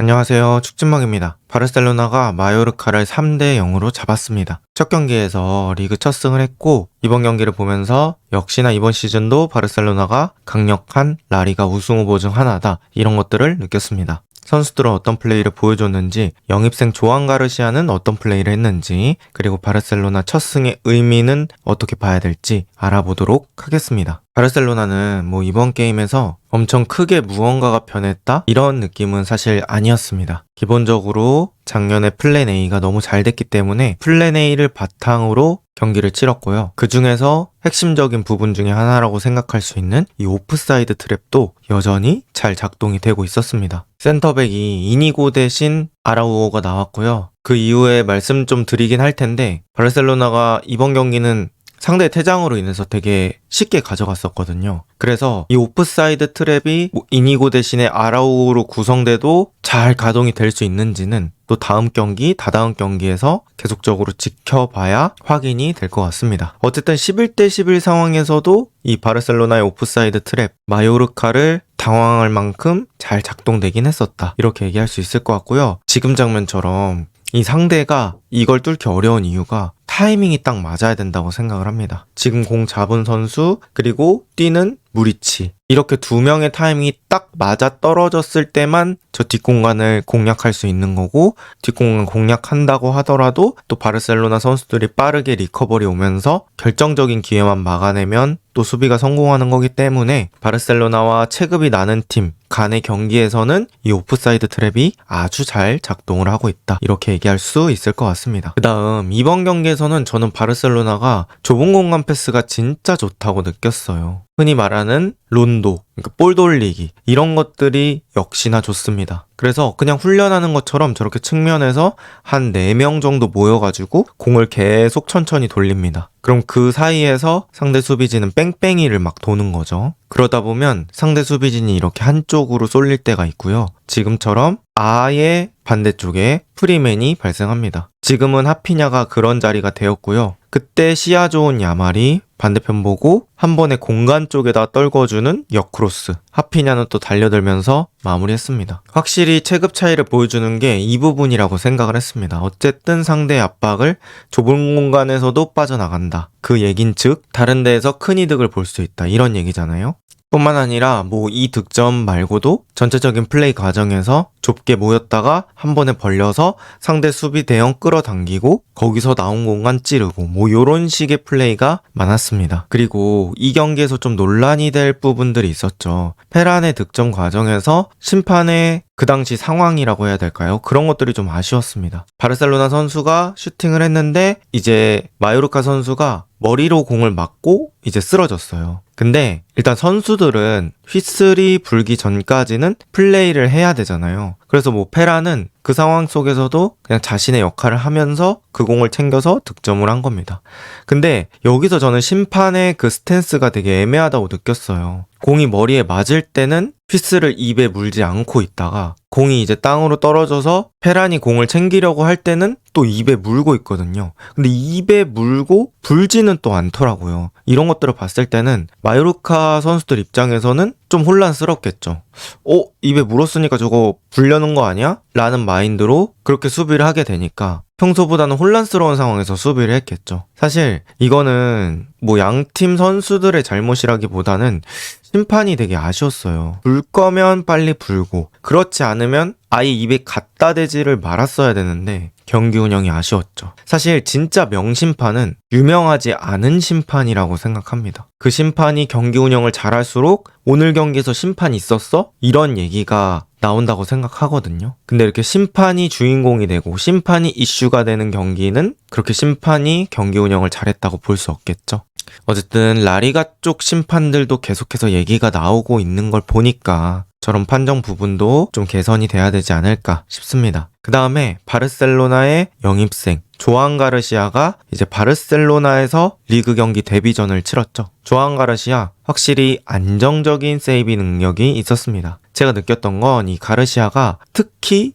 안녕하세요. 축진먹입니다. 바르셀로나가 마요르카를 3대 0으로 잡았습니다. 첫 경기에서 리그 첫 승을 했고 이번 경기를 보면서 역시나 이번 시즌도 바르셀로나가 강력한 라리가 우승 후보 중 하나다, 이런 것들을 느꼈습니다. 선수들은 어떤 플레이를 보여줬는지, 영입생 조안 가르시아는 어떤 플레이를 했는지, 그리고 바르셀로나 첫 승의 의미는 어떻게 봐야 될지 알아보도록 하겠습니다. 바르셀로나는 이번 게임에서 엄청 크게 무언가가 변했다? 이런 느낌은 사실 아니었습니다. 기본적으로 작년에 플랜 A가 너무 잘 됐기 때문에 플랜 A를 바탕으로 경기를 치렀고요. 그 중에서 핵심적인 부분 중에 하나라고 생각할 수 있는 이 오프사이드 트랩도 여전히 잘 작동이 되고 있었습니다. 센터백이 이니고 대신 아라우오가 나왔고요. 그 이후에 말씀 좀 드리긴 할 텐데, 바르셀로나가 이번 경기는 상대 퇴장으로 인해서 되게 쉽게 가져갔었거든요. 그래서 이 오프사이드 트랩이 이니고 대신에 아라우오로 구성돼도 잘 가동이 될 수 있는지는 또 다음 경기, 다다음 경기에서 계속적으로 지켜봐야 확인이 될 것 같습니다. 어쨌든 11대 11 상황에서도 이 바르셀로나의 오프사이드 트랩, 마요르카를 당황할 만큼 잘 작동되긴 했었다, 이렇게 얘기할 수 있을 것 같고요. 지금 장면처럼 이 상대가 이걸 뚫기 어려운 이유가 타이밍이 딱 맞아야 된다고 생각을 합니다. 지금 공 잡은 선수, 그리고 뛰는 무리치, 이렇게 두 명의 타이밍이 딱 맞아 떨어졌을 때만 저 뒷공간을 공략할 수 있는 거고, 뒷공간 공략한다고 하더라도 또 바르셀로나 선수들이 빠르게 리커버리 오면서 결정적인 기회만 막아내면 또 수비가 성공하는 거기 때문에 바르셀로나와 체급이 나는 팀 간의 경기에서는 이 오프사이드 트랩이 아주 잘 작동을 하고 있다, 이렇게 얘기할 수 있을 것 같습니다. 그 다음 이번 경기에서는 저는 바르셀로나가 좁은 공간 패스가 진짜 좋다고 느꼈어요. 흔히 말하는 론도, 그러니까 볼 돌리기, 이런 것들이 역시나 좋습니다. 그래서 그냥 훈련하는 것처럼 저렇게 측면에서 한 4명 정도 모여가지고 공을 계속 천천히 돌립니다. 그럼 그 사이에서 상대 수비진은 뺑뺑이를 막 도는 거죠. 그러다 보면 상대 수비진이 이렇게 한쪽으로 쏠릴 때가 있고요. 지금처럼 아예 반대쪽에 프리맨이 발생합니다. 지금은 하피냐가 그런 자리가 되었고요. 그때 시야 좋은 야말이 반대편 보고 한 번에 공간 쪽에다 떨궈주는 역크로스, 하피냐는 또 달려들면서 마무리했습니다. 확실히 체급 차이를 보여주는 게 이 부분이라고 생각을 했습니다. 어쨌든 상대의 압박을 좁은 공간에서도 빠져나간다, 그 얘긴즉 다른 데에서 큰 이득을 볼 수 있다, 이런 얘기잖아요. 뿐만 아니라 이 득점 말고도 전체적인 플레이 과정에서 좁게 모였다가 한 번에 벌려서 상대 수비 대형 끌어당기고 거기서 나온 공간 찌르고 요런 식의 플레이가 많았습니다. 그리고 이 경기에서 좀 논란이 될 부분들이 있었죠. 페란의 득점 과정에서 심판의 그 당시 상황이라고 해야 될까요? 그런 것들이 좀 아쉬웠습니다. 바르셀로나 선수가 슈팅을 했는데 이제 마요르카 선수가 머리로 공을 맞고 이제 쓰러졌어요. 근데 일단 선수들은 휘슬이 불기 전까지는 플레이를 해야 되잖아요. 그래서 페란은 그 상황 속에서도 그냥 자신의 역할을 하면서 그 공을 챙겨서 득점을 한 겁니다. 근데 여기서 저는 심판의 그 스탠스가 되게 애매하다고 느꼈어요. 공이 머리에 맞을 때는 휘슬을 입에 물지 않고 있다가 공이 이제 땅으로 떨어져서 페란이 공을 챙기려고 할 때는 또 입에 물고 있거든요. 근데 입에 물고 불지는 또 않더라고요. 이런 것들을 봤을 때는 마요르카 선수들 입장에서는 좀 혼란스럽겠죠. 입에 물었으니까 저거 불려는 거 아니야? 라는 마인드로 그렇게 수비를 하게 되니까 평소보다는 혼란스러운 상황에서 수비를 했겠죠. 사실 이거는 양팀 선수들의 잘못이라기보다는 심판이 되게 아쉬웠어요. 불 거면 빨리 불고, 그렇지 않으면 아예 입에 갖다 대지를 말았어야 되는데 경기 운영이 아쉬웠죠. 사실 진짜 명심판은 유명하지 않은 심판이라고 생각합니다. 그 심판이 경기 운영을 잘할수록 오늘 경기에서 심판이 있었어? 이런 얘기가 나온다고 생각하거든요. 근데 이렇게 심판이 주인공이 되고 심판이 이슈가 되는 경기는 그렇게 심판이 경기 운영을 잘했다고 볼 수 없겠죠. 어쨌든 라리가 쪽 심판들도 계속해서 얘기가 나오고 있는 걸 보니까 저런 판정 부분도 좀 개선이 돼야 되지 않을까 싶습니다. 그 다음에 바르셀로나의 영입생 조안 가르시아가 이제 바르셀로나에서 리그 경기 데뷔전을 치렀죠. 조안 가르시아 확실히 안정적인 세이빙 능력이 있었습니다. 제가 느꼈던 건 이 가르시아가 특히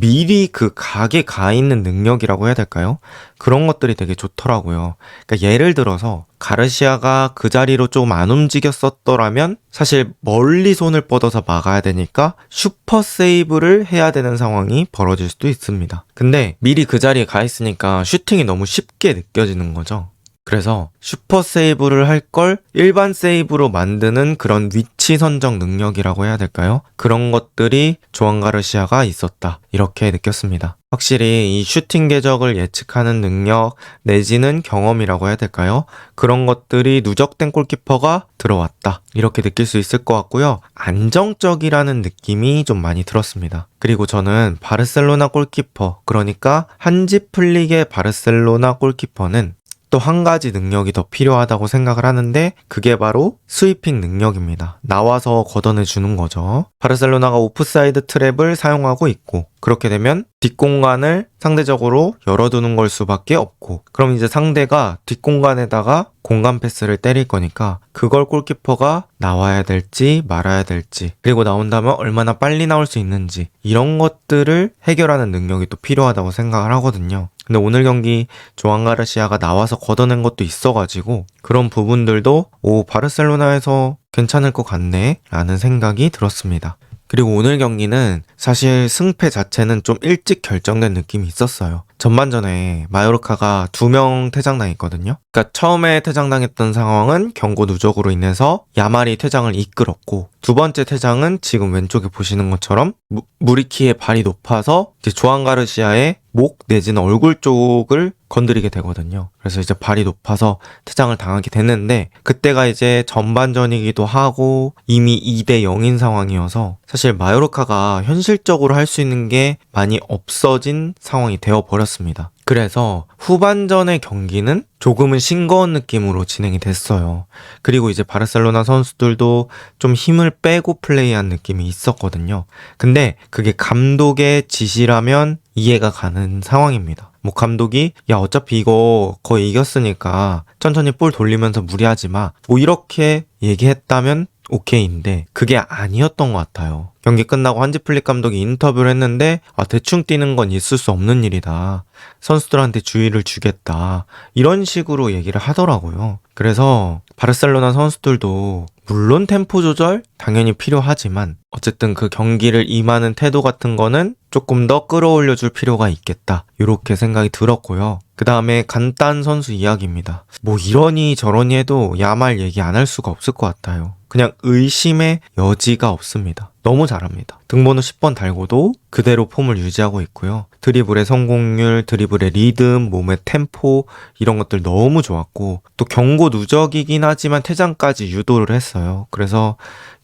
미리 그 각에 가 있는 능력이라고 해야 될까요? 그런 것들이 되게 좋더라고요. 그러니까 예를 들어서 가르시아가 그 자리로 조금 안 움직였었더라면 사실 멀리 손을 뻗어서 막아야 되니까 슈퍼 세이브를 해야 되는 상황이 벌어질 수도 있습니다. 근데 미리 그 자리에 가 있으니까 슈팅이 너무 쉽게 느껴지는 거죠. 그래서 슈퍼 세이브를 할 걸 일반 세이브로 만드는 그런 위치 선정 능력이라고 해야 될까요? 그런 것들이 조안 가르시아가 있었다. 이렇게 느꼈습니다. 확실히 이 슈팅 궤적을 예측하는 능력 내지는 경험이라고 해야 될까요? 그런 것들이 누적된 골키퍼가 들어왔다. 이렇게 느낄 수 있을 것 같고요. 안정적이라는 느낌이 좀 많이 들었습니다. 그리고 저는 바르셀로나 골키퍼, 그러니까 한지 플릭의 바르셀로나 골키퍼는 또 한 가지 능력이 더 필요하다고 생각을 하는데 그게 바로 스위핑 능력입니다. 나와서 걷어내 주는 거죠. 바르셀로나가 오프사이드 트랩을 사용하고 있고 그렇게 되면 뒷공간을 상대적으로 열어두는 걸 수밖에 없고 그럼 이제 상대가 뒷공간에다가 공간 패스를 때릴 거니까 그걸 골키퍼가 나와야 될지 말아야 될지 그리고 나온다면 얼마나 빨리 나올 수 있는지 이런 것들을 해결하는 능력이 또 필요하다고 생각을 하거든요. 근데 오늘 경기 조안 가르시아가 나와서 걷어낸 것도 있어가지고 그런 부분들도 바르셀로나에서 괜찮을 것 같네 라는 생각이 들었습니다. 그리고 오늘 경기는 사실 승패 자체는 좀 일찍 결정된 느낌이 있었어요. 전반전에 마요르카가 2명 퇴장당했거든요. 그러니까 처음에 퇴장당했던 상황은 경고 누적으로 인해서 야말이 퇴장을 이끌었고 두 번째 퇴장은 지금 왼쪽에 보시는 것처럼 무리키의 발이 높아서 이제 조안 가르시아의 목 내지는 얼굴 쪽을 건드리게 되거든요. 그래서 이제 발이 높아서 퇴장을 당하게 됐는데 그때가 이제 전반전이기도 하고 이미 2대 0인 상황이어서 사실 마요르카가 현실적으로 할 수 있는 게 많이 없어진 상황이 되어버렸습니다. 그래서 후반전의 경기는 조금은 싱거운 느낌으로 진행이 됐어요. 그리고 이제 바르셀로나 선수들도 좀 힘을 빼고 플레이한 느낌이 있었거든요. 근데 그게 감독의 지시라면 이해가 가는 상황입니다. 뭐 감독이 야 어차피 이거 거의 이겼으니까 천천히 볼 돌리면서 무리하지 마. 뭐 이렇게 얘기했다면 오케이인데 그게 아니었던 것 같아요. 경기 끝나고 한지 플릭 감독이 인터뷰를 했는데 대충 뛰는 건 있을 수 없는 일이다. 선수들한테 주의를 주겠다. 이런 식으로 얘기를 하더라고요. 그래서 바르셀로나 선수들도 물론 템포 조절 당연히 필요하지만 어쨌든 그 경기를 임하는 태도 같은 거는 조금 더 끌어올려 줄 필요가 있겠다. 이렇게 생각이 들었고요. 그 다음에 간단 선수 이야기입니다. 뭐 이러니 저러니 해도 야말 얘기 안 할 수가 없을 것 같아요. 그냥 의심의 여지가 없습니다. 너무 잘합니다. 등번호 10번 달고도 그대로 폼을 유지하고 있고요. 드리블의 성공률, 드리블의 리듬, 몸의 템포 이런 것들 너무 좋았고 또 경고 누적이긴 하지만 퇴장까지 유도를 했어요. 그래서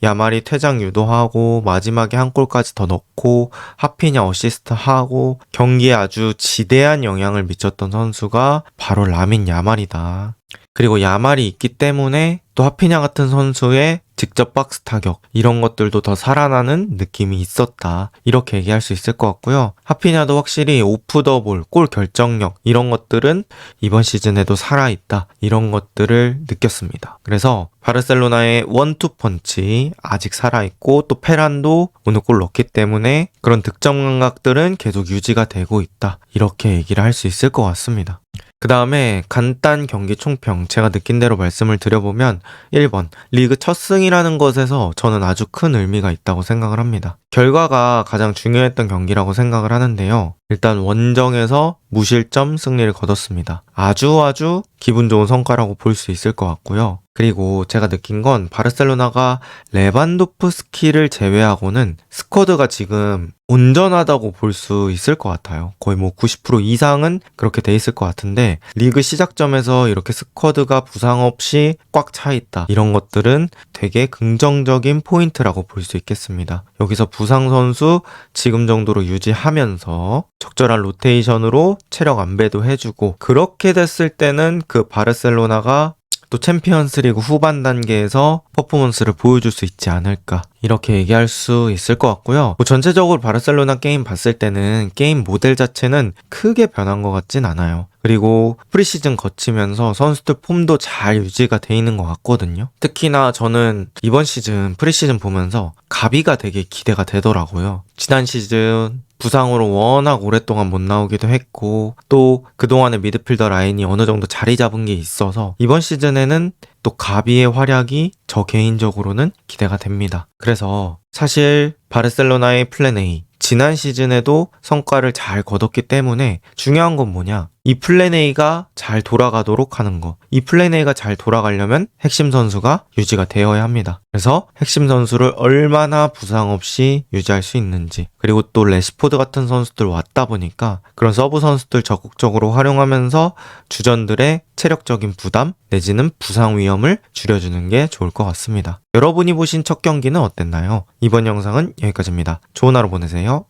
야말이 퇴장 유도하고 마지막에 한 골까지 더 넣고 하피냐 어시스트하고 경기에 아주 지대한 영향을 미쳤던 선수가 바로 라민 야말이다. 그리고 야말이 있기 때문에 또 하피냐 같은 선수의 직접 박스 타격 이런 것들도 더 살아나는 느낌이 있었다. 이렇게 얘기할 수 있을 것 같고요. 하피냐도 확실히 오프 더 볼, 골 결정력 이런 것들은 이번 시즌에도 살아있다. 이런 것들을 느꼈습니다. 그래서 바르셀로나의 원투 펀치 아직 살아있고 또 페란도 오늘 골 넣기 때문에 그런 득점 감각들은 계속 유지가 되고 있다. 이렇게 얘기를 할 수 있을 것 같습니다. 그 다음에 간단 경기 총평 제가 느낀 대로 말씀을 드려보면 1번 리그 첫 승이라는 것에서 저는 아주 큰 의미가 있다고 생각을 합니다. 결과가 가장 중요했던 경기라고 생각을 하는데요. 일단 원정에서 무실점 승리를 거뒀습니다. 아주 기분 좋은 성과라고 볼 수 있을 것 같고요. 그리고 제가 느낀 건 바르셀로나가 레반도프스키를 제외하고는 스쿼드가 지금 온전하다고 볼 수 있을 것 같아요. 거의 뭐 90% 이상은 그렇게 돼 있을 것 같은데 리그 시작점에서 이렇게 스쿼드가 부상 없이 꽉 차 있다. 이런 것들은 되게 긍정적인 포인트라고 볼 수 있겠습니다. 여기서 부상 선수 지금 정도로 유지하면서 적절한 로테이션으로 체력 안배도 해주고 그렇게 됐을 때는 그 바르셀로나가 또 챔피언스리그 후반 단계에서 퍼포먼스를 보여줄 수 있지 않을까 이렇게 얘기할 수 있을 것 같고요. 뭐 전체적으로 바르셀로나 게임 봤을 때는 게임 모델 자체는 크게 변한 것 같진 않아요. 그리고 프리시즌 거치면서 선수들 폼도 잘 유지가 돼 있는 것 같거든요. 특히나 저는 이번 시즌 프리시즌 보면서 가비가 되게 기대가 되더라고요. 지난 시즌 부상으로 워낙 오랫동안 못 나오기도 했고 또 그동안의 미드필더 라인이 어느 정도 자리 잡은 게 있어서 이번 시즌에는 또 가비의 활약이 저 개인적으로는 기대가 됩니다. 그래서 사실 바르셀로나의 플랜 A 지난 시즌에도 성과를 잘 거뒀기 때문에 중요한 건 뭐냐? 이 플랜 A가 잘 돌아가도록 하는 거. 이 플랜 A가 잘 돌아가려면 핵심 선수가 유지가 되어야 합니다. 그래서 핵심 선수를 얼마나 부상 없이 유지할 수 있는지, 그리고 또 레시포드 같은 선수들 왔다 보니까 그런 서브 선수들 적극적으로 활용하면서 주전들의 체력적인 부담 내지는 부상 위험을 줄여주는 게 좋을 것 같습니다. 여러분이 보신 첫 경기는 어땠나요? 이번 영상은 여기까지입니다. 좋은 하루 보내세요.